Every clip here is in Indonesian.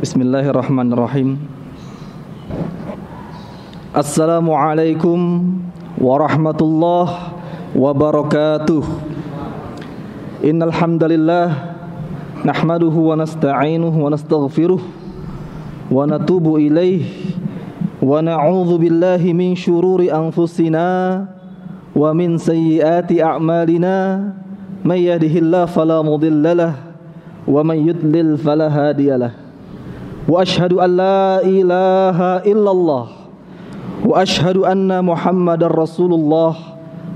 Bismillahirrahmanirrahim. Assalamualaikum warahmatullahi wabarakatuh. Innal hamdalillah nahmaduhu wa nasta'inuhu wa nastaghfiruh wa natubu ilaihi wa na'udzu billahi min syururi anfusina wa min sayyiati a'malina may yahdihillahu fala mudhillalah wa may yudlil fala hadiyalah. Wa ashhadu an la ilaha illallah wa ashhadu anna Muhammadar Rasulullah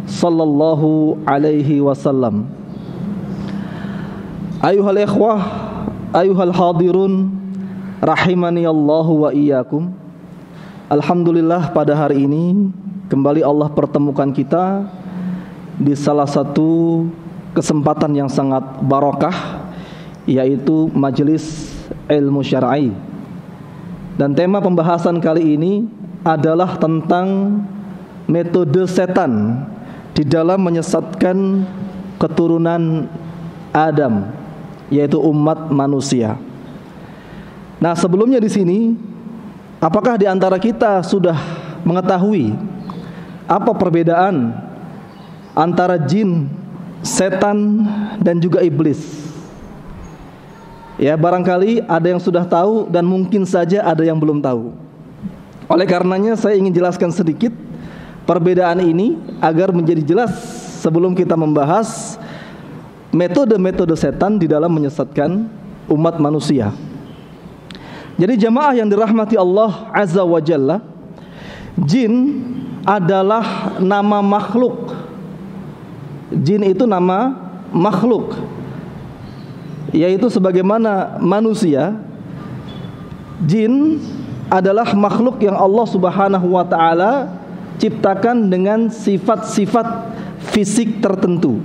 sallallahu alaihi wasallam. Ayuhal ikhwah, ayuhal hadirun, rahimani Allahu wa iyyakum. Alhamdulillah, pada hari ini kembali Allah pertemukan kita di salah satu kesempatan yang sangat barakah, yaitu majelis ilmu syar'i. Dan tema pembahasan kali ini adalah tentang metode setan di dalam menyesatkan keturunan Adam, yaitu umat manusia. Nah, sebelumnya di sini, apakah di antara kita sudah mengetahui apa perbedaan antara jin, setan, dan juga iblis? Ya, barangkali ada yang sudah tahu dan mungkin saja ada yang belum tahu. Oleh karenanya saya ingin jelaskan sedikit perbedaan ini agar menjadi jelas sebelum kita membahas metode-metode setan di dalam menyesatkan umat manusia. Jadi jamaah yang dirahmati Allah Azza wa Jalla, jin adalah nama makhluk. Jin itu nama makhluk, yaitu sebagaimana manusia, jin adalah makhluk yang Allah Subhanahu wa taala ciptakan dengan sifat-sifat fisik tertentu.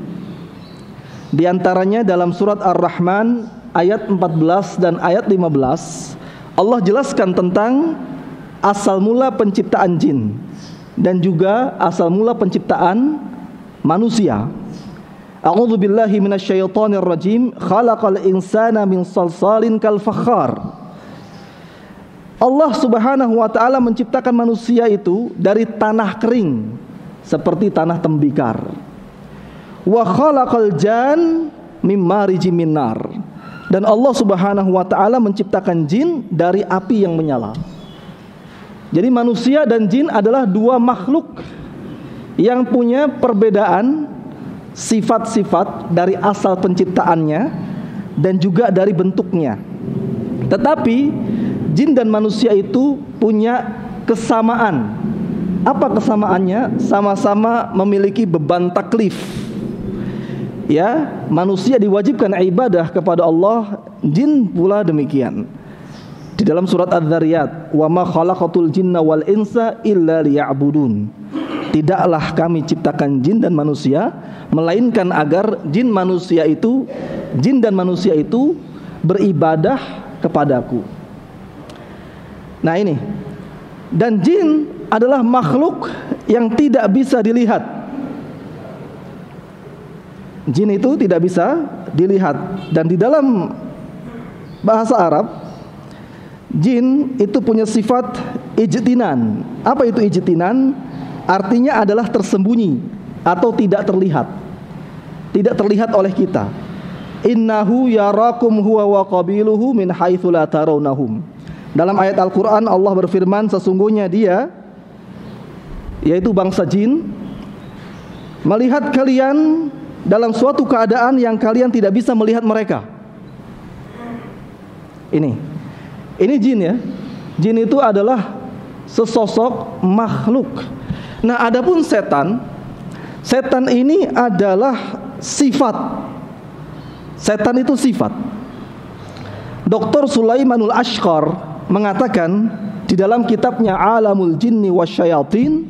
Di antaranya dalam surat Ar-Rahman ayat 14 dan ayat 15, Allah jelaskan tentang asal mula penciptaan jin dan juga asal mula penciptaan manusia. A'udzu billahi minasyaitonir rajim. Khalaqal insana min salsalin kal fakhar. Allah Subhanahu wa taala menciptakan manusia itu dari tanah kering seperti tanah tembikar. Wa khalaqal jan mim marijim min nar. Dan Allah Subhanahu wa taala menciptakan jin dari api yang menyala. Jadi manusia dan jin adalah dua makhluk yang punya perbedaan sifat-sifat dari asal penciptaannya dan juga dari bentuknya. Tetapi jin dan manusia itu punya kesamaan. Apa kesamaannya? Sama-sama memiliki beban taklif. Ya, manusia diwajibkan ibadah kepada Allah, jin pula demikian. Di dalam surat Adz-Dzariyat, "Wa ma khalaqatul jinna wal insa illa liya'budun." Tidaklah kami ciptakan jin dan manusia melainkan agar jin dan manusia itu beribadah kepadaku. Nah ini. Dan jin adalah makhluk yang tidak bisa dilihat. Jin itu tidak bisa dilihat. Dan di dalam bahasa Arab, jin itu punya sifat ijtinan. Apa itu ijtinan? Artinya adalah tersembunyi atau tidak terlihat. Tidak terlihat oleh kita. Innahu yarakum huwa wa qabiluhu min haitsu la tarawnahum. Dalam ayat Al-Qur'an Allah berfirman, sesungguhnya dia, yaitu bangsa jin, melihat kalian dalam suatu keadaan yang kalian tidak bisa melihat mereka. Ini jin ya. Jin itu adalah sesosok makhluk. Nah, adapun setan ini adalah sifat. Setan itu sifat. Dr. Sulaimanul Ashqar mengatakan di dalam kitabnya Alamul Jinni Wasyayatin,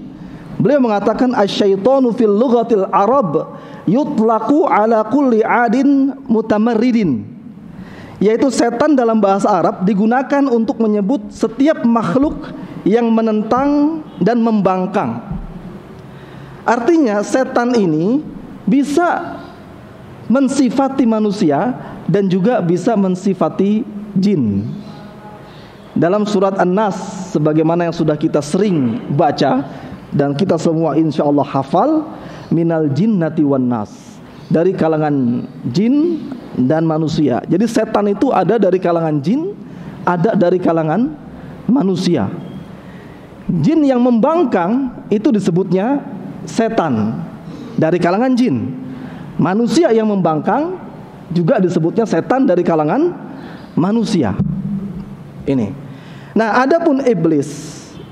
beliau mengatakan asyaitonu fil lughatil Arab yutlaqu ala kulli adin mutamarridin, yaitu setan dalam bahasa Arab digunakan untuk menyebut setiap makhluk yang menentang dan membangkang. Artinya setan ini bisa mensifati manusia dan juga bisa mensifati jin. dalam surat An-Nas, sebagaimana yang sudah kita sering baca dan kita semua insyaallah hafal, minal jinnati wan nas, dari kalangan jin dan manusia. Jadi setan itu ada dari kalangan jin, ada dari kalangan manusia. Jin yang membangkang itu disebutnya setan dari kalangan jin. Manusia yang membangkang juga disebutnya setan dari kalangan manusia. Ini. Nah, adapun iblis,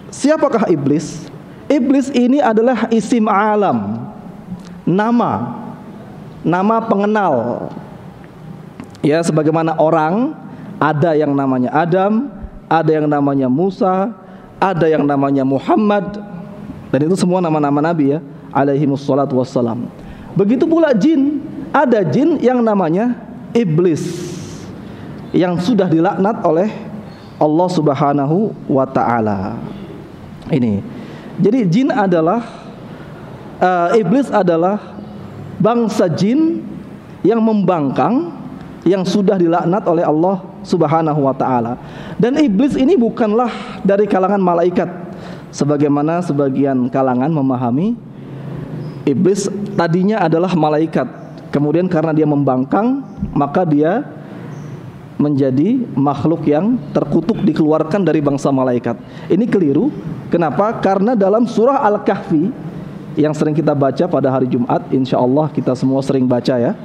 siapakah iblis? Iblis ini adalah isim alam, nama pengenal. Ya, sebagaimana orang ada yang namanya Adam, ada yang namanya Musa, ada yang namanya Muhammad, dan itu semua nama-nama nabi ya, alaihimussalatu wassalam. Begitu pula jin, ada jin yang namanya iblis, yang sudah dilaknat oleh Allah Subhanahu wa ta'ala. Ini. Jadi jin adalah iblis adalah bangsa jin yang membangkang, yang sudah dilaknat oleh Allah Subhanahu wa ta'ala. Dan iblis ini bukanlah dari kalangan malaikat, sebagaimana sebagian kalangan memahami. Iblis tadinya adalah malaikat, kemudian karena dia membangkang, maka dia menjadi makhluk yang terkutuk, dikeluarkan dari bangsa malaikat. Ini keliru. Kenapa? Karena dalam surah Al-Kahfi yang sering kita baca pada hari Jumat, insyaallah kita semua sering baca ya.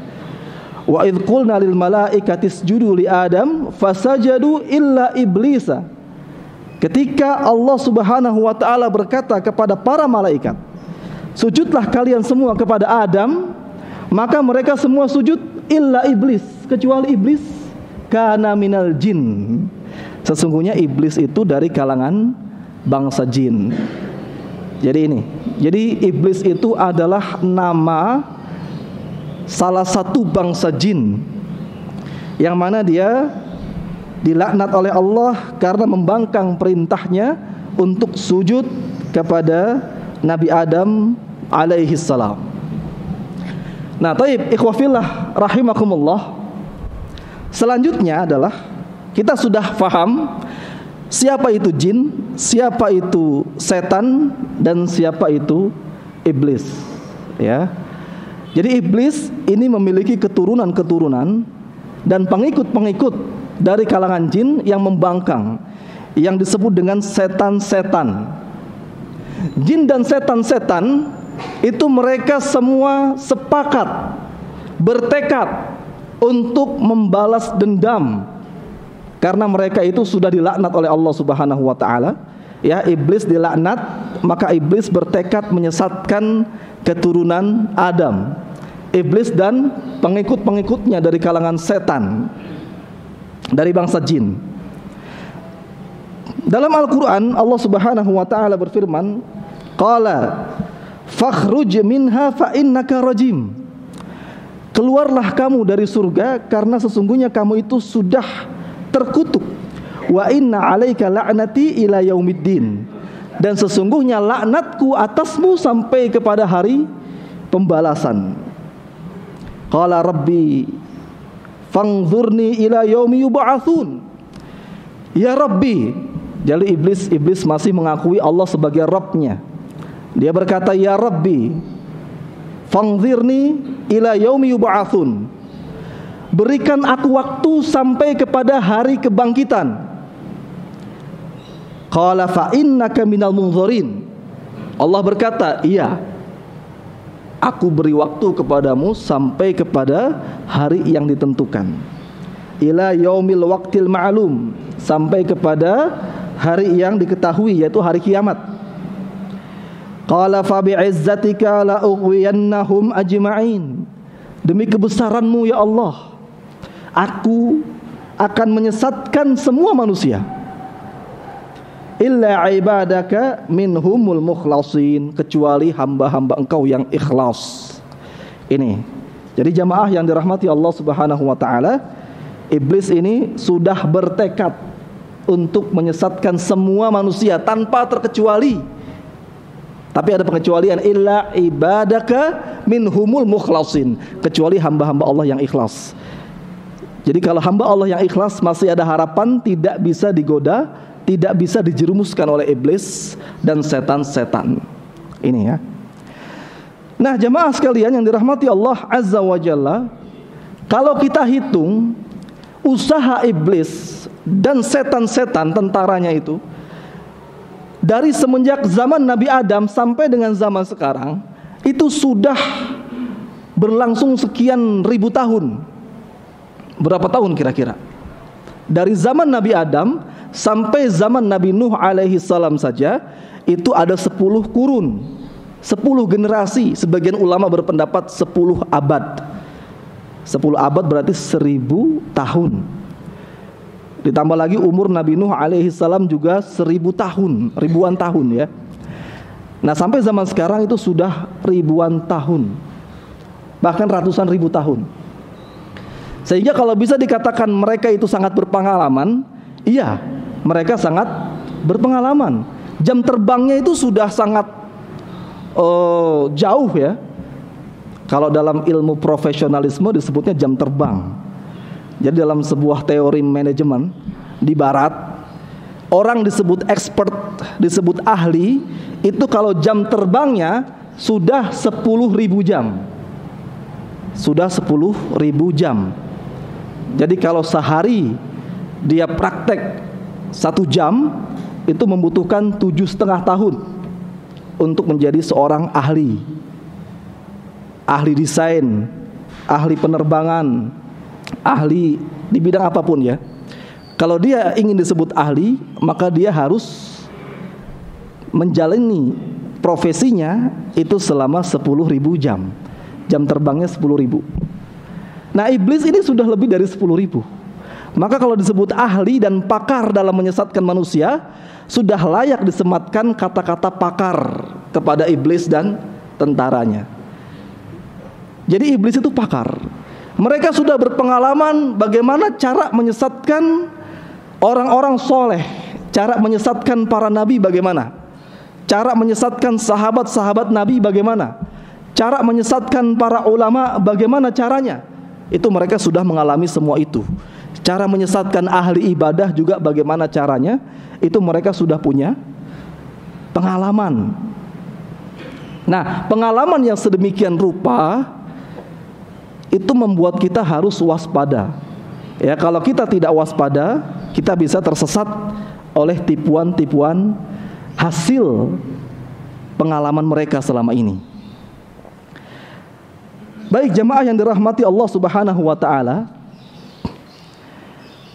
Wa idz qulna lil malaikati isjudu li Adam fasajadu illa iblisa. Ketika Allah Subhanahu wa taala berkata kepada para malaikat, sujudlah kalian semua kepada Adam, maka mereka semua sujud illa iblis, kecuali iblis. Kana minal jin. Sesungguhnya iblis itu dari kalangan bangsa jin. Jadi ini. Jadi iblis itu adalah nama salah satu bangsa jin, yang mana dia dilaknat oleh Allah karena membangkang perintahnya untuk sujud kepada Nabi Adam alaihi salam. Nah, taib ikhwafillah rahimakumullah. Selanjutnya adalah kita sudah paham siapa itu jin, siapa itu setan, dan siapa itu iblis. Ya. Jadi iblis ini memiliki keturunan-keturunan dan pengikut-pengikut dari kalangan jin yang membangkang, yang disebut dengan setan-setan. Jin dan setan-setan itu mereka semua sepakat, bertekad untuk membalas dendam, karena mereka itu sudah dilaknat oleh Allah Subhanahu wa taala. Ya, iblis dilaknat, maka iblis bertekad menyesatkan keturunan Adam. Iblis dan pengikut-pengikutnya dari kalangan setan, dari bangsa jin. Dalam Al-Qur'an Allah Subhanahu wa taala berfirman, qala fakhruj minha fa innaka rajim. Keluarlah kamu dari surga karena sesungguhnya kamu itu sudah terkutuk. Wa inna 'alaika la'nati ila yaumiddin. Dan sesungguhnya laknatku atasmu sampai kepada hari pembalasan. Qala rabbi fanzurni ila yaumi yub'atsun. Ya Rabbi. Jadi iblis masih mengakui Allah sebagai Rabbnya. Dia berkata, ya Rabbi, fanzirni ila yaumi yub'atsun. Berikan aku waktu sampai kepada hari kebangkitan. Qala fa innaka minal munzirin. Allah berkata, iya, aku beri waktu kepadamu sampai kepada hari yang ditentukan. Ila yaumil waqtil ma'lum, sampai kepada hari yang diketahui, yaitu hari kiamat. Qala fa bi'izzatika la ughwiyannahum ajma'in. Demi kebesaranmu ya Allah, aku akan menyesatkan semua manusia. Illa ibadaka minhumul mukhlasin, kecuali hamba-hamba engkau yang ikhlas. Ini. Jadi jamaah yang dirahmati Allah Subhanahu wa taala, iblis ini sudah bertekad untuk menyesatkan semua manusia tanpa terkecuali. Tapi ada pengecualian, illa ibadaka minhumul mukhlasin, kecuali hamba-hamba Allah yang ikhlas. Jadi kalau hamba Allah yang ikhlas masih ada harapan, tidak bisa digoda tidak bisa dijerumuskan oleh iblis dan setan-setan. Ini ya. Nah, jemaah sekalian yang dirahmati Allah Azza wa Jalla, kalau kita hitung usaha iblis dan setan-setan tentaranya itu dari semenjak zaman Nabi Adam sampai dengan zaman sekarang, itu sudah berlangsung sekian ribu tahun. Berapa tahun kira-kira? Dari zaman Nabi Adam sampai zaman Nabi Nuh alaihi salam saja, itu ada 10 kurun, 10 generasi. Sebagian ulama berpendapat 10 abad. 10 abad berarti 1000 tahun. Ditambah lagi umur Nabi Nuh alaihi salam juga 1000 tahun, ribuan tahun ya. Nah, sampai zaman sekarang itu sudah ribuan tahun, bahkan ratusan ribu tahun. Sehingga kalau bisa dikatakan mereka itu sangat berpengalaman, iya, mereka sangat berpengalaman. Jam terbangnya itu sudah sangat jauh ya. Kalau dalam ilmu profesionalisme disebutnya jam terbang. Jadi dalam sebuah teori manajemen di barat, orang disebut expert, disebut ahli, itu kalau jam terbangnya sudah 10.000 jam. Sudah 10.000 jam. Jadi kalau sehari dia praktek 1 jam, itu membutuhkan 7,5 tahun untuk menjadi seorang ahli. Ahli desain, ahli penerbangan, ahli di bidang apapun ya. Kalau dia ingin disebut ahli, maka dia harus menjalani profesinya itu selama 10.000 jam. Jam terbangnya 10.000. Nah, iblis ini sudah lebih dari 10.000. Maka kalau disebut ahli dan pakar dalam menyesatkan manusia, sudah layak disematkan kata-kata pakar kepada iblis dan tentaranya. Jadi iblis itu pakar. Mereka sudah berpengalaman bagaimana cara menyesatkan orang-orang soleh, cara menyesatkan para nabi bagaimana, cara menyesatkan sahabat-sahabat nabi bagaimana, cara menyesatkan para ulama bagaimana caranya. Itu mereka sudah mengalami semua itu. Cara menyesatkan ahli ibadah juga bagaimana caranya, itu mereka sudah punya pengalaman. Nah, pengalaman yang sedemikian rupa itu membuat kita harus waspada. Ya, kalau kita tidak waspada, kita bisa tersesat oleh tipuan-tipuan hasil pengalaman mereka selama ini. Baik jemaah yang dirahmati Allah Subhanahu wa taala,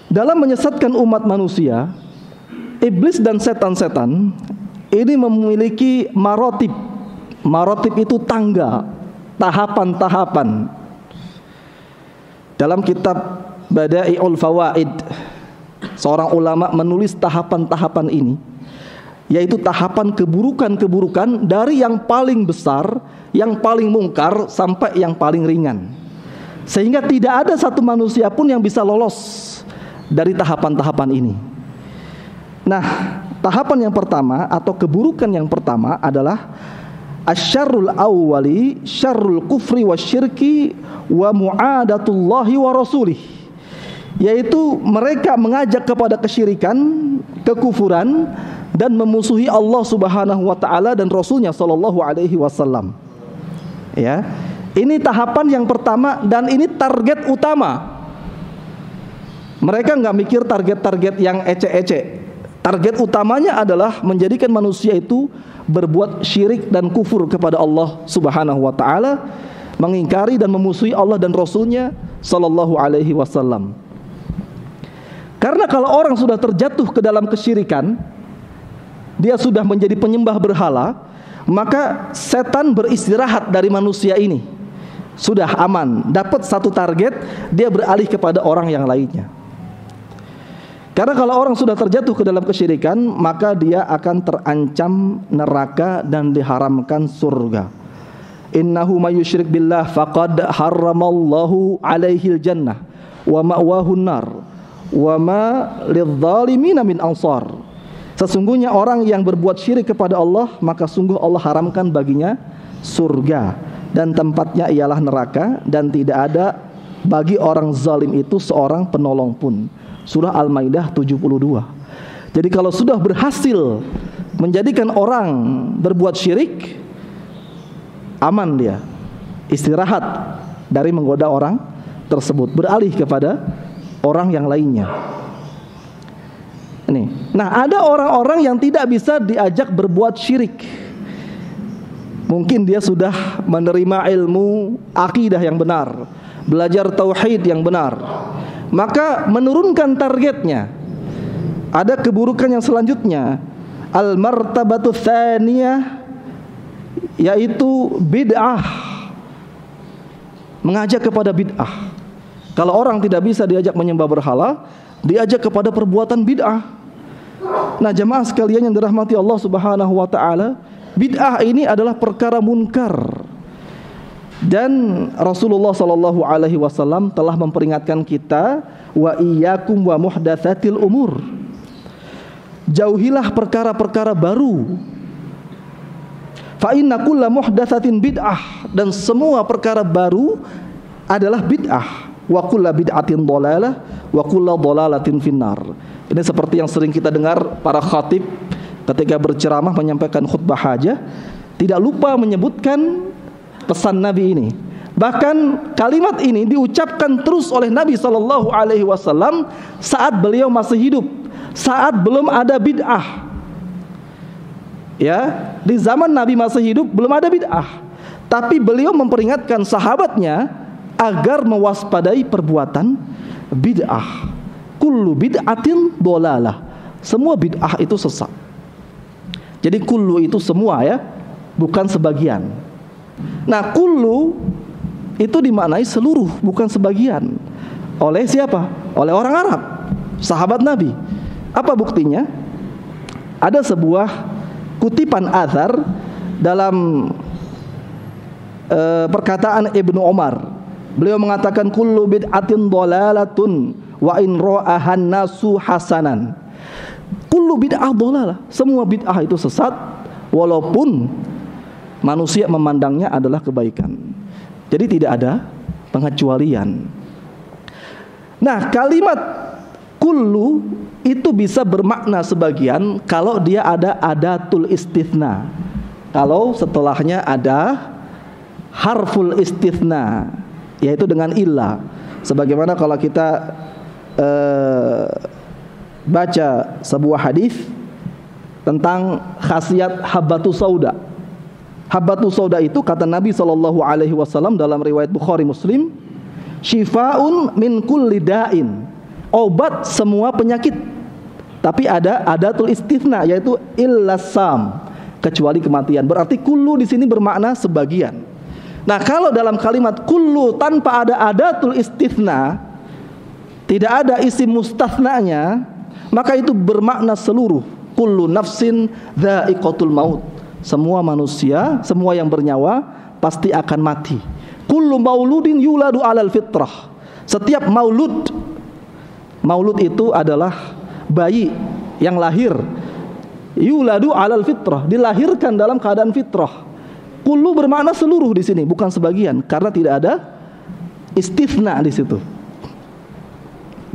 dalam menyesatkan umat manusia, iblis dan setan-setan ini memiliki marotib. Marotib itu tangga, tahapan-tahapan. Dalam kitab Bada'iul Fawaid, seorang ulama menulis tahapan-tahapan ini, yaitu tahapan keburukan-keburukan dari yang paling besar, yang paling mungkar sampai yang paling ringan. Sehingga tidak ada satu manusia pun yang bisa lolos dari tahapan-tahapan ini. Nah, tahapan yang pertama atau keburukan yang pertama adalah asyarrul awwali syarrul kufri wasyirki wa mu'adatullahi wa rasulih, yaitu mereka mengajak kepada kesyirikan, kekufuran, dan memusuhi Allah Subhanahu wa taala dan Rasulnya sallallahu alaihi wasallam. Ya. Ini tahapan yang pertama dan ini target utama. Mereka enggak mikir target-target yang ece-ece. Target utamanya adalah menjadikan manusia itu berbuat syirik dan kufur kepada Allah Subhanahu wa taala, mengingkari dan memusuhi Allah dan Rasulnya sallallahu alaihi wasallam. Karena kalau orang sudah terjatuh ke dalam kesyirikan, dia sudah menjadi penyembah berhala, maka setan beristirahat dari manusia ini. Sudah aman, dapat satu target, dia beralih kepada orang yang lainnya. Karena kalau orang sudah terjatuh ke dalam kesyirikan, maka dia akan terancam neraka dan diharamkan surga. Innahu may yusyrik billah faqad harramallahu alaihil jannah wa ma'wahun nar wa ma lidzalimina min ansar. Sesungguhnya orang yang berbuat syirik kepada Allah, maka sungguh Allah haramkan baginya surga, dan tempatnya ialah neraka, dan tidak ada bagi orang zalim itu seorang penolong pun. Surah Al-Maidah 72. Jadi kalau sudah berhasil menjadikan orang berbuat syirik, aman dia, istirahat dari menggoda orang tersebut, beralih kepada orang yang lainnya. Ini. Nah, ada orang-orang yang tidak bisa diajak berbuat syirik. Mungkin dia sudah menerima ilmu akidah yang benar, belajar tauhid yang benar, maka menurunkan targetnya. Ada keburukan yang selanjutnya, al-martabatu tsaniyah, yaitu bid'ah. Mengajak kepada bid'ah. Kalau orang tidak bisa diajak menyembah berhala, diajak kepada perbuatan bid'ah. Nah, jemaah sekalian yang dirahmati Allah Subhanahu wa taala, bid'ah ini adalah perkara munkar. Dan Rasulullah sallallahu alaihi wasallam telah memperingatkan kita, wa iyyakum wa muhdatsatil umur. Jauhilah perkara-perkara baru. Fa inna kulla muhdatsatin bid'ah, dan semua perkara baru adalah bid'ah. Wa kulla bid'atin dhalalah wa kulla dhalalatin finnar. Ini seperti yang sering kita dengar para khatib ketika berceramah menyampaikan khutbah hajah, tidak lupa menyebutkan pesan Nabi ini. Bahkan kalimat ini diucapkan terus oleh Nabi sallallahu alaihi wasallam saat beliau masih hidup, saat belum ada bid'ah. Ya, di zaman Nabi masih hidup belum ada bid'ah, tapi beliau memperingatkan sahabatnya agar mewaspadai perbuatan bid'ah. Kullu bid'atin dhalalah. Semua bid'ah itu sesat. Jadi kullu itu semua ya, bukan sebagian. Nah, kullu itu dimaknai seluruh, bukan sebagian. Oleh siapa? Oleh orang Arab, sahabat Nabi. Apa buktinya? Ada sebuah kutipan athar dalam perkataan Ibnu Umar. Beliau mengatakan kullu bid'atin dhalalatun wa in ra'ahan nasu hasanan. Kullu bid'ah dhalalah. Semua bid'ah itu sesat walaupun manusia memandangnya adalah kebaikan. Jadi tidak ada pengecualian. Nah, kalimat kullu itu bisa bermakna sebagian kalau dia ada adatul istitsna. Kalau setelahnya ada harful istitsna, yaitu dengan illa. Sebagaimana kalau kita baca sebuah hadis tentang khasiat habbatus sauda. Habbatus sauda itu kata Nabi SAW dalam riwayat Bukhari Muslim, syifaun min kulli da'in, obat semua penyakit. Tapi ada adatul istitsna, yaitu illasam, kecuali kematian. Berarti kullu di sini bermakna sebagian. Nah, kalau dalam kalimat kullu tanpa ada adatul istitsna, tidak ada isim mustatsnanya, maka itu bermakna seluruh. Kullu nafsin dha'iqatul maut. Semua manusia, semua yang bernyawa pasti akan mati. Kullu mauludin yuladu alal fitrah. Setiap maulud, maulud itu adalah bayi yang lahir, yuladu alal fitrah, dilahirkan dalam keadaan fitrah. Kullu bermakna seluruh di sini, bukan sebagian, karena tidak ada istitsna di situ.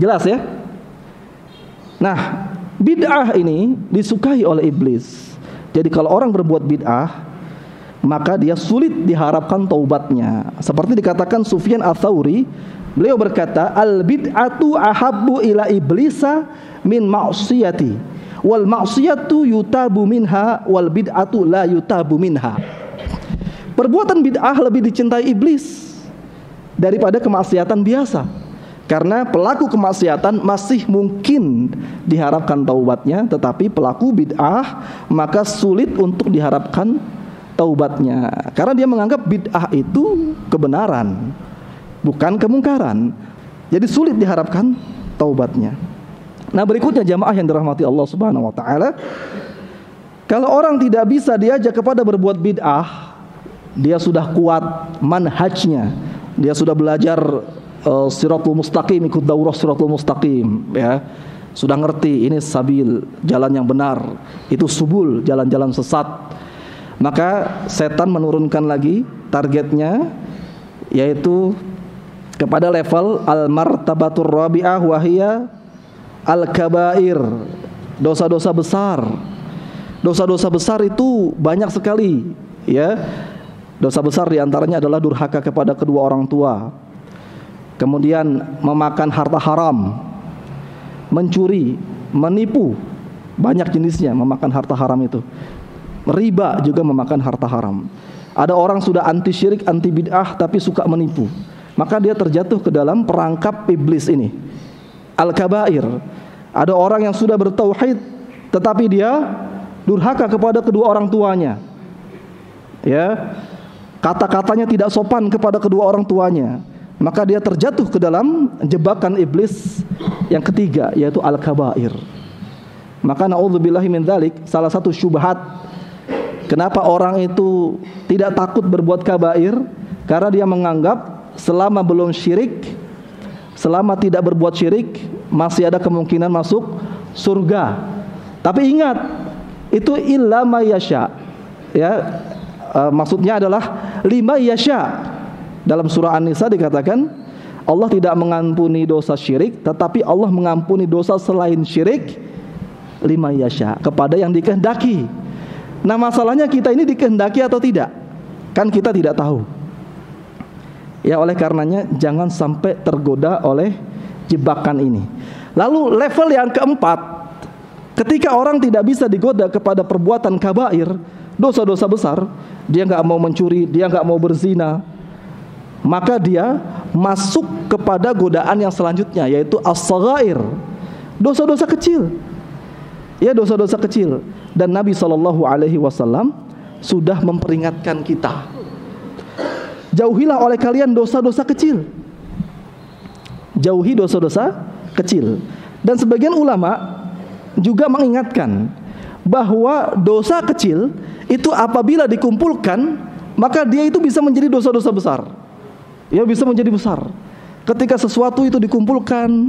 Jelas ya? Nah, bid'ah ini disukai oleh iblis. Jadi kalau orang berbuat bid'ah, maka dia sulit diharapkan taubatnya. Seperti dikatakan Sufyan Ats-Tsauri, beliau berkata, al bid'atu ahabbu ila iblisa min ma'siyati, wal ma'siyatu yutabu minha, wal bid'atu la yutabu minha. Perbuatan bid'ah lebih dicintai iblis daripada kemaksiatan biasa, karena pelaku kemaksiatan masih mungkin diharapkan taubatnya, tetapi pelaku bid'ah maka sulit untuk diharapkan taubatnya, karena dia menganggap bid'ah itu kebenaran, bukan kemungkaran. Jadi sulit diharapkan taubatnya. Nah, berikutnya jamaah yang dirahmati Allah Subhanahu wa taala, kalau orang tidak bisa diajak kepada berbuat bid'ah, dia sudah kuat manhajnya, dia sudah belajar siratul mustaqim, ikut daurah siratul mustaqim, ya, sudah ngerti ini sabil, jalan yang benar, itu subul, jalan-jalan sesat, maka setan menurunkan lagi targetnya, yaitu kepada level al-martabatur rabi'ah wahiyya al-kabair, dosa-dosa besar. Dosa-dosa besar itu banyak sekali, ya. Dosa besar diantaranya adalah durhaka kepada kedua orang tua, kemudian memakan harta haram, mencuri, menipu, banyak jenisnya memakan harta haram itu. Riba juga memakan harta haram. Ada orang sudah anti syirik, anti bid'ah, tapi suka menipu, maka dia terjatuh ke dalam perangkap iblis ini, al-kabair. Ada orang yang sudah bertauhid, tetapi dia durhaka kepada kedua orang tuanya, ya, kata-katanya tidak sopan kepada kedua orang tuanya, maka dia terjatuh ke dalam jebakan iblis yang ketiga, yaitu al-kabair. Maka naudzubillahi min dzalik, salah satu syubhat kenapa orang itu tidak takut berbuat kabair, karena dia menganggap selama belum syirik, selama tidak berbuat syirik, masih ada kemungkinan masuk surga. Tapi ingat, itu illa ma yasha, ya, maksudnya adalah lima yasha. Dalam surah An-Nisa dikatakan Allah tidak mengampuni dosa syirik, tetapi Allah mengampuni dosa selain syirik, lima yasha, kepada yang dikehendaki. Nah, masalahnya kita ini dikehendaki atau tidak? Kan kita tidak tahu. Ya, oleh karenanya jangan sampai tergoda oleh jebakan ini. Lalu level yang keempat, ketika orang tidak bisa digoda kepada perbuatan kabair, dosa-dosa besar, dia nggak mau mencuri, dia nggak mau berzina, maka dia masuk kepada godaan yang selanjutnya, yaitu as-saghair, dosa-dosa kecil. Ya, dosa-dosa kecil. Dan Nabi SAW sudah memperingatkan kita, jauhilah oleh kalian dosa-dosa kecil. Jauhi dosa-dosa kecil. Dan sebagian ulama juga mengingatkan bahwa dosa kecil itu apabila dikumpulkan, maka dia itu bisa menjadi dosa-dosa besar. Ya, bisa menjadi besar. Ketika sesuatu itu dikumpulkan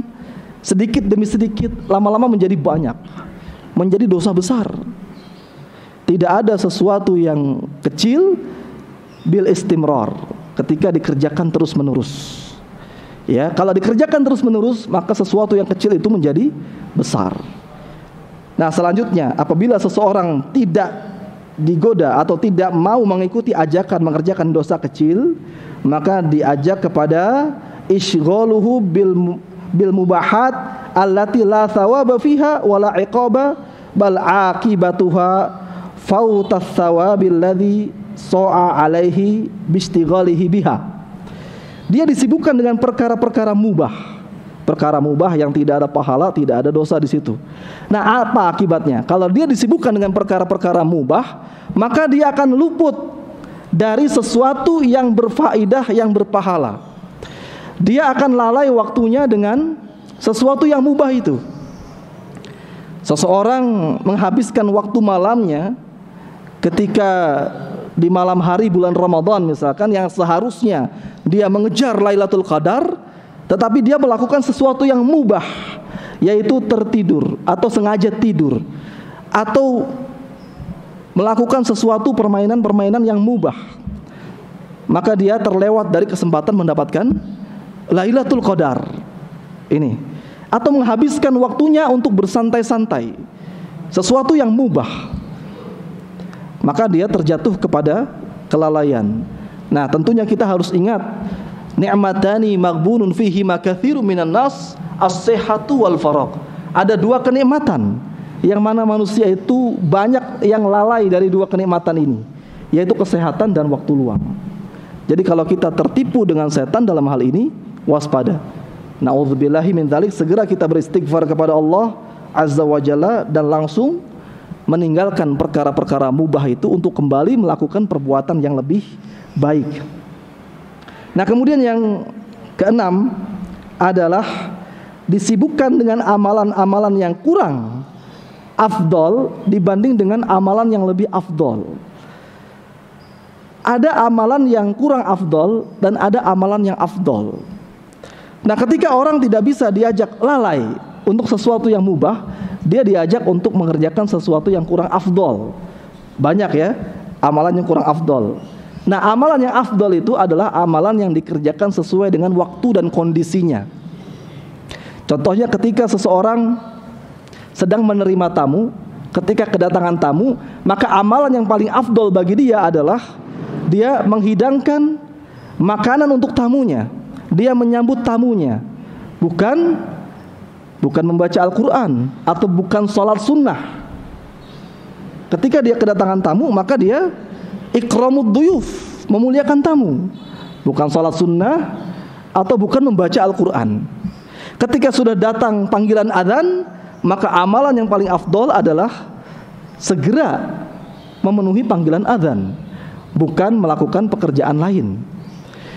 sedikit demi sedikit, lama-lama menjadi banyak, menjadi dosa besar. Tidak ada sesuatu yang kecil bil istimrar, ketika dikerjakan terus-menerus. Ya, kalau dikerjakan terus-menerus, maka sesuatu yang kecil itu menjadi besar. Nah, selanjutnya, apabila seseorang tidak digoda atau tidak mau mengikuti ajakan mengerjakan dosa kecil, maka diajak kepada isyghaluhu bil mubahat allati la thawaba fiha wala iqaba bal aqibatuha fautas thawabil ladzi so'a alaihi bistighalihi biha. Dia disibukkan dengan perkara-perkara mubah, perkara mubah yang tidak ada pahala, tidak ada dosa di situ. Nah, apa akibatnya? Kalau dia disibukkan dengan perkara-perkara mubah, maka dia akan luput dari sesuatu yang berfaedah, yang berpahala. Dia akan lalai waktunya dengan sesuatu yang mubah itu. Seseorang menghabiskan waktu malamnya ketika di malam hari bulan Ramadan misalkan, yang seharusnya dia mengejar Lailatul Qadar, tetapi dia melakukan sesuatu yang mubah, yaitu tertidur atau sengaja tidur, atau melakukan sesuatu permainan-permainan yang mubah, maka dia terlewat dari kesempatan mendapatkan Lailatul Qadar ini. Atau menghabiskan waktunya untuk bersantai-santai, sesuatu yang mubah, maka dia terjatuh kepada kelalaian. Nah, tentunya kita harus ingat, ni'matani maghbunun fihi ma katsirun minan nas, as-sihhatu wal faragh. Ada dua kenikmatan yang mana manusia itu banyak yang lalai dari dua kenikmatan ini, yaitu kesehatan dan waktu luang. Jadi kalau kita tertipu dengan setan dalam hal ini, waspada. Na'udzubillahi min dzalik, segera kita beristighfar kepada Allah Azza wa Jalla dan langsung meninggalkan perkara-perkara mubah itu untuk kembali melakukan perbuatan yang lebih baik. Nah, kemudian yang keenam adalah disibukkan dengan amalan-amalan yang kurang afdol dibanding dengan amalan yang lebih afdol. Ada amalan yang kurang afdol dan ada amalan yang afdol. Nah, ketika orang tidak bisa diajak lalai untuk sesuatu yang mubah, dia diajak untuk mengerjakan sesuatu yang kurang afdol. Banyak ya amalan yang kurang afdol. Nah, amalan yang afdol itu adalah amalan yang dikerjakan sesuai dengan waktu dan kondisinya. Contohnya ketika seseorang sedang menerima tamu, ketika kedatangan tamu, maka amalan yang paling afdol bagi dia adalah dia menghidangkan makanan untuk tamunya. Dia menyambut tamunya, bukan membaca Al-Quran atau bukan sholat sunnah. Ketika dia kedatangan tamu, maka dia ikramud duyuf, memuliakan tamu, bukan sholat sunnah atau bukan membaca Al-Quran. Ketika sudah datang panggilan adzan, maka amalan yang paling afdol adalah segera memenuhi panggilan adzan, bukan melakukan pekerjaan lain.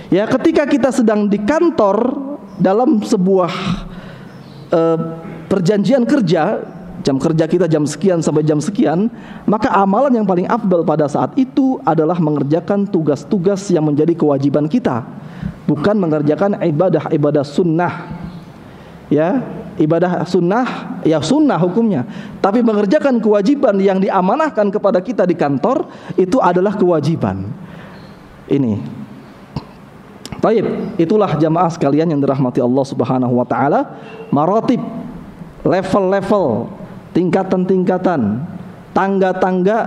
Ya, ketika kita sedang di kantor dalam sebuah perjanjian kerja, jam kerja kita jam sekian sampai jam sekian, maka amalan yang paling afdal pada saat itu adalah mengerjakan tugas-tugas yang menjadi kewajiban kita, bukan mengerjakan ibadah-ibadah sunnah. Ya, ibadah sunnah ya sunnah hukumnya, tapi mengerjakan kewajiban yang diamanahkan kepada kita di kantor itu adalah kewajiban. Ini. Baik, itulah jamaah sekalian yang dirahmati Allah Subhanahu wa taala, maratib, level-level, tingkatan-tingkatan, tangga-tangga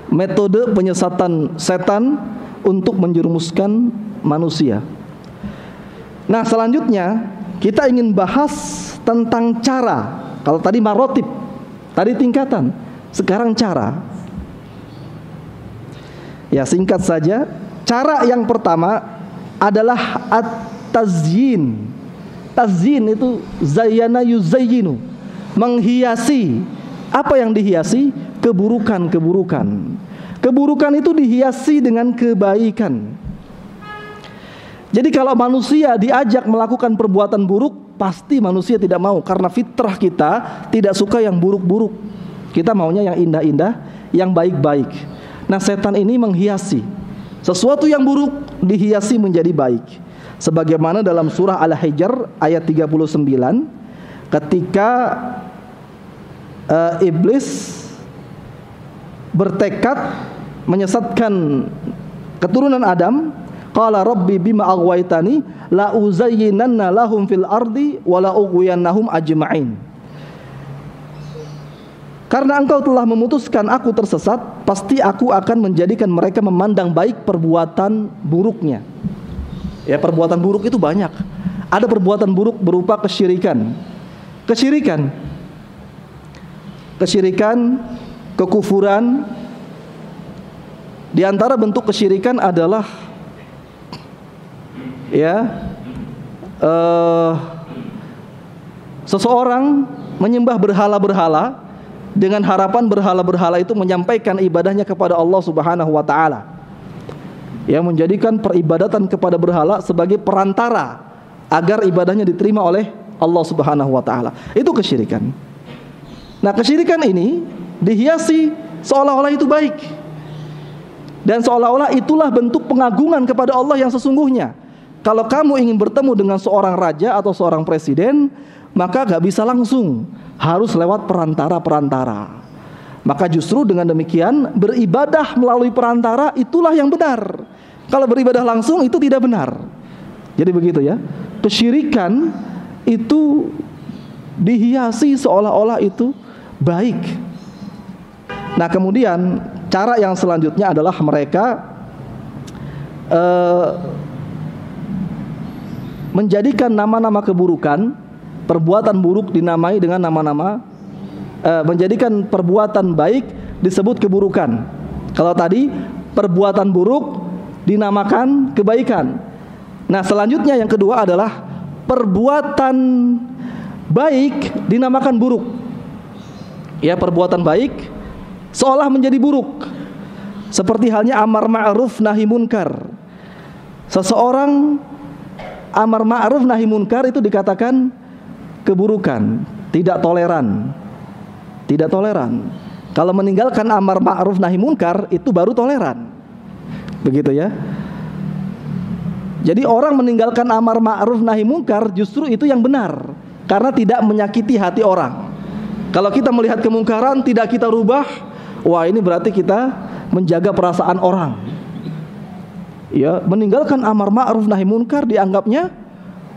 metode penyesatan setan untuk menjerumuskan manusia. Nah, selanjutnya kita ingin bahas tentang cara. Kalau tadi maratib, tadi tingkatan, sekarang cara. Ya, singkat saja. Cara yang pertama adalah at-tazyin. Tazyin itu zayyana yuzayyinu, menghiasi. Apa yang dihiasi? Keburukan-keburukan. Keburukan itu dihiasi dengan kebaikan. Jadi kalau manusia diajak melakukan perbuatan buruk, pasti manusia tidak mau, karena fitrah kita tidak suka yang buruk-buruk. Kita maunya yang indah-indah, yang baik-baik. Nah, setan ini menghiasi sesuatu yang buruk, dihiasi menjadi baik. Sebagaimana dalam surah Al-Hijr ayat 39, ketika iblis bertekad menyesatkan keturunan Adam, qala rabbi bima aghwaytani la uzayyinanna lahum fil ardi wa la ughwiyannahum ajma'in. Karena engkau telah memutuskan aku tersesat, pasti aku akan menjadikan mereka memandang baik perbuatan buruknya. Ya, perbuatan buruk itu banyak. Ada perbuatan buruk berupa kesyirikan, kekufuran. Di antara bentuk kesyirikan adalah seseorang menyembah berhala-berhala dengan harapan berhala-berhala itu menyampaikan ibadahnya kepada Allah Subhanahu wa taala. Ya, menjadikan peribadatan kepada berhala sebagai perantara agar ibadahnya diterima oleh Allah Subhanahu wa taala. Itu kesyirikan. Nah, kesyirikan ini dihiasi seolah-olah itu baik. Dan seolah-olah itulah bentuk pengagungan kepada Allah yang sesungguhnya. Kalau kamu ingin bertemu dengan seorang raja atau seorang presiden, maka gak bisa langsung, harus lewat perantara-perantara. Maka justru dengan demikian, beribadah melalui perantara itulah yang benar. Kalau beribadah langsung itu tidak benar. Jadi begitu ya. Kesyirikan itu dihiasi seolah-olah itu baik. Nah, kemudian cara yang selanjutnya adalah mereka menjadikan nama-nama keburukan, perbuatan buruk dinamai dengan nama-nama, menjadikan perbuatan baik disebut keburukan. Kalau tadi perbuatan buruk dinamakan kebaikan. Nah, selanjutnya yang kedua adalah perbuatan baik dinamakan buruk. Ya, perbuatan baik seolah menjadi buruk. Seperti halnya amar ma'ruf nahi munkar. Seseorang amar ma'ruf nahi munkar itu dikatakan keburukan, tidak toleran. Tidak toleran. Kalau meninggalkan amar ma'ruf nahi munkar itu baru toleran. Begitu ya. Jadi orang meninggalkan amar ma'ruf nahi munkar justru itu yang benar, karena tidak menyakiti hati orang. Kalau kita melihat kemungkaran tidak kita rubah, wah, ini berarti kita menjaga perasaan orang. Ya, meninggalkan amar ma'ruf nahi munkar dianggapnya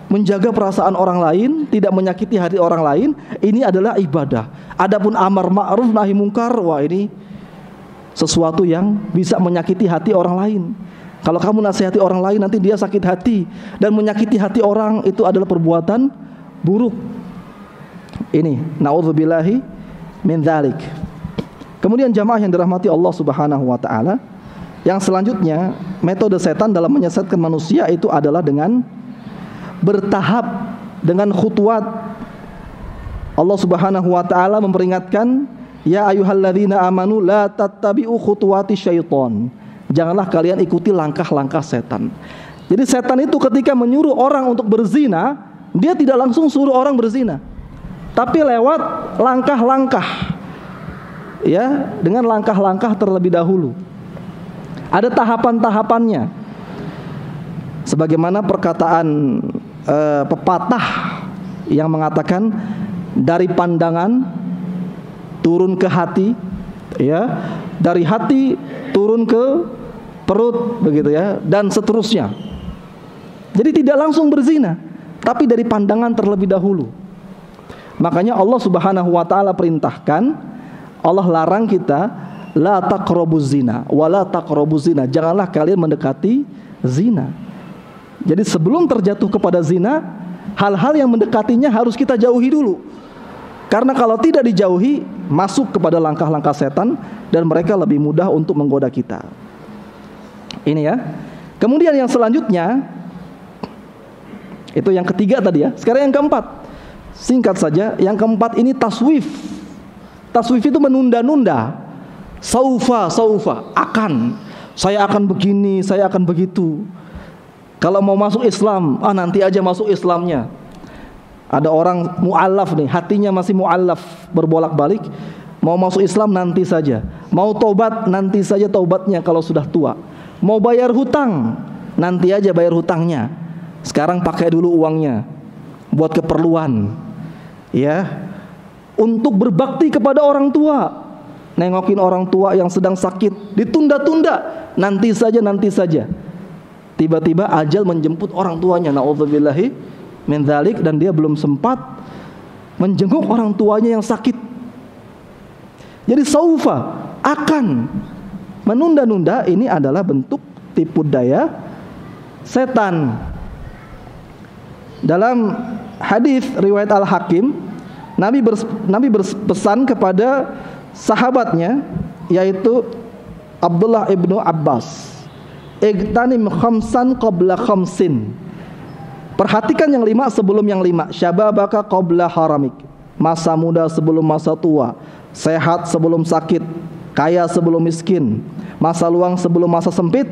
menjaga perasaan orang lain, tidak menyakiti hati orang lain, ini adalah ibadah. Adapun amar ma'ruf nahi mungkar, wah ini sesuatu yang bisa menyakiti hati orang lain. Kalau kamu nasihati orang lain, nanti dia sakit hati, dan menyakiti hati orang itu adalah perbuatan buruk. Ini naudzubillahi min dzalik. Kemudian jamaah yang dirahmati Allah Subhanahu wa taala, yang selanjutnya metode setan dalam menyesatkan manusia itu adalah dengan bertahap, dengan khutuwat. Allah Subhanahu wa taala memperingatkan, ya ayyuhalladzina amanu la tattabi'u khutuwati syaiton. Janganlah kalian ikuti langkah-langkah setan. Jadi setan itu ketika menyuruh orang untuk berzina, dia tidak langsung suruh orang berzina, tapi lewat langkah-langkah, ya, dengan langkah-langkah terlebih dahulu. Ada tahapan-tahapannya. Sebagaimana perkataan pepatah yang mengatakan dari pandangan turun ke hati, ya, dari hati turun ke perut, begitu ya, dan seterusnya. Jadi tidak langsung berzina, tapi dari pandangan terlebih dahulu. Makanya Allah Subhanahu wa taala perintahkan, Allah larang kita, la taqrabuz zina wala taqrabuz zina, janganlah kalian mendekati zina. Jadi sebelum terjatuh kepada zina, hal-hal yang mendekatinya harus kita jauhi dulu. Karena kalau tidak dijauhi, masuk kepada langkah-langkah setan dan mereka lebih mudah untuk menggoda kita. Ini ya. Kemudian yang selanjutnya, itu yang ketiga tadi ya. Sekarang yang keempat. Singkat saja, yang keempat ini taswif. Taswif itu menunda-nunda. Saufa, akan. Saya akan begini, saya akan begitu. Kalau mau masuk Islam, nanti aja masuk Islamnya. Ada orang mu'allaf nih, hatinya masih mu'allaf, berbolak-balik. Mau masuk Islam nanti saja. Mau tobat nanti saja tobatnya kalau sudah tua. Mau bayar hutang, nanti aja bayar hutangnya. Sekarang pakai dulu uangnya buat keperluan, ya. Untuk berbakti kepada orang tua, nengokin orang tua yang sedang sakit, ditunda-tunda, nanti saja. Tiba-tiba ajal menjemput orang tuanya, naudzubillahi min dzalik, dan dia belum sempat menjenguk orang tuanya yang sakit. Jadi saufa, akan, menunda-nunda, ini adalah bentuk tipu daya setan. Dalam hadis riwayat Al-Hakim, Nabi berpesan kepada sahabatnya, yaitu Abdullah ibnu Abbas, igtanim khamsan qabla khamsin. Perhatikan yang 5 sebelum yang 5. Syababaka qabla haramik. Masa muda sebelum masa tua, sehat sebelum sakit, kaya sebelum miskin, masa luang sebelum masa sempit,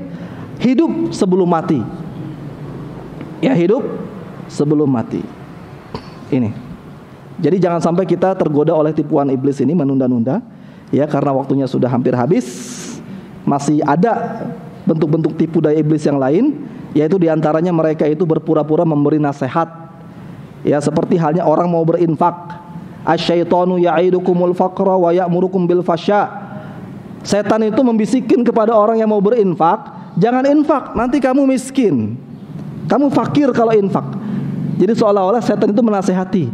hidup sebelum mati. Ya, hidup sebelum mati. Ini. Jadi jangan sampai kita tergoda oleh tipuan iblis ini, menunda-nunda, ya, karena waktunya sudah hampir habis. Masih ada bentuk-bentuk tipu daya iblis yang lain, yaitu diantaranya mereka itu berpura-pura memberi nasihat, ya, seperti halnya orang mau berinfak. Asyaitonu ya'idukumul faqra wa ya'murukum bil fasya. Setan itu membisikin kepada orang yang mau berinfak, jangan infak, nanti kamu miskin, kamu fakir kalau infak. Jadi seolah-olah setan itu menasehati.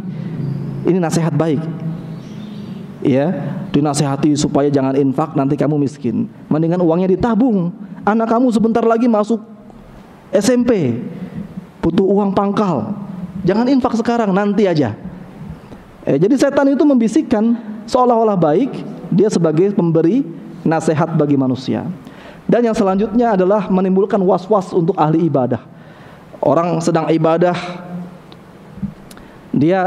Ini nasihat baik, ya, dinasehati supaya jangan infak, nanti kamu miskin. Mendingan uangnya ditabung. Anak kamu sebentar lagi masuk SMP, butuh uang pangkal, jangan infak sekarang, nanti aja. Jadi setan itu membisikkan seolah-olah baik, dia sebagai pemberi nasihat bagi manusia. Dan yang selanjutnya adalah menimbulkan was-was untuk ahli ibadah. Orang sedang ibadah, dia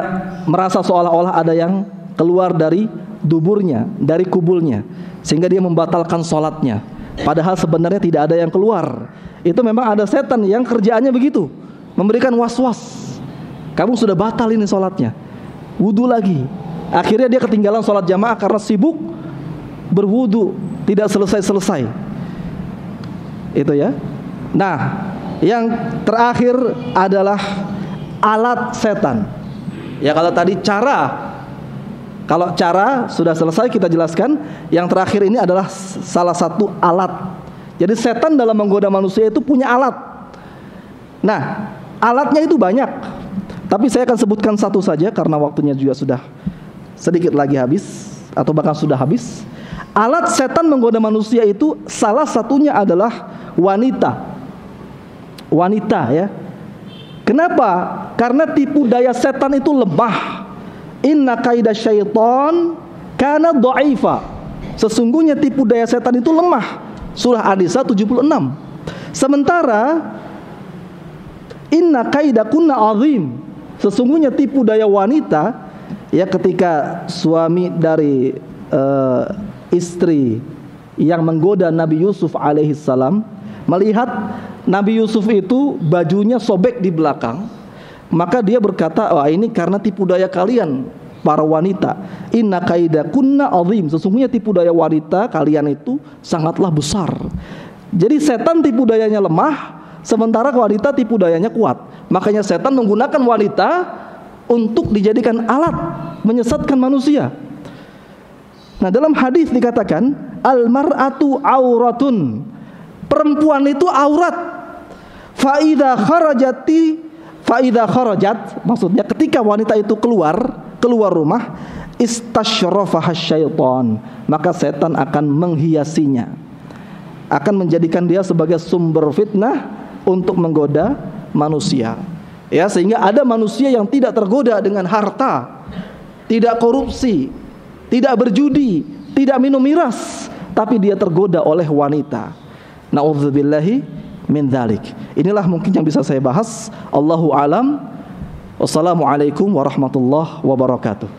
merasa seolah-olah ada yang keluar dari duburnya, dari kubulnya, sehingga dia membatalkan sholatnya. Padahal sebenarnya tidak ada yang keluar. Itu memang ada setan yang kerjaannya begitu, memberikan was-was. Kamu sudah batal ini sholatnya, wudu lagi. Akhirnya dia ketinggalan sholat jamaah karena sibuk berwudu, tidak selesai-selesai. Itu ya. Nah, yang terakhir adalah alat setan. Ya, kalau tadi kalau cara sudah selesai kita jelaskan, yang terakhir ini adalah salah satu alat. Jadi setan dalam menggoda manusia itu punya alat. Nah, alatnya itu banyak. Tapi saya akan sebutkan satu saja karena waktunya juga sudah sedikit lagi habis atau bahkan sudah habis. Alat setan menggoda manusia itu salah satunya adalah wanita. Wanita ya. Kenapa? Karena tipu daya setan itu lemah. Inna kaida syaitan kana dha'ifa. Sesungguhnya tipu daya setan itu lemah. Surah An-Nisa 76. Sementara inna kaidakunna azim. Sesungguhnya tipu daya wanita ya, ketika suami dari istri yang menggoda Nabi Yusuf alaihissalam melihat Nabi Yusuf itu bajunya sobek di belakang, maka dia berkata, wah ini karena tipu daya kalian para wanita. Inna kaidakunna azim. Sesungguhnya tipu daya wanita kalian itu sangatlah besar. Jadi setan tipu dayanya lemah, sementara wanita tipu dayanya kuat. Makanya setan menggunakan wanita untuk dijadikan alat menyesatkan manusia. Nah, dalam hadis dikatakan al-mar'atu auratun. Perempuan itu aurat. Fa idza kharajat, maksudnya ketika wanita itu keluar rumah, istasyrafaha syaitan, maka setan akan menghiasinya, akan menjadikan dia sebagai sumber fitnah untuk menggoda manusia. Ya, sehingga ada manusia yang tidak tergoda dengan harta, tidak korupsi, tidak berjudi, tidak minum miras, tapi dia tergoda oleh wanita. Na'udzubillahi min dzalik. Inilah mungkin yang bisa saya bahas. Allahu alam. Wassalamualaikum warahmatullahi wabarakatuh.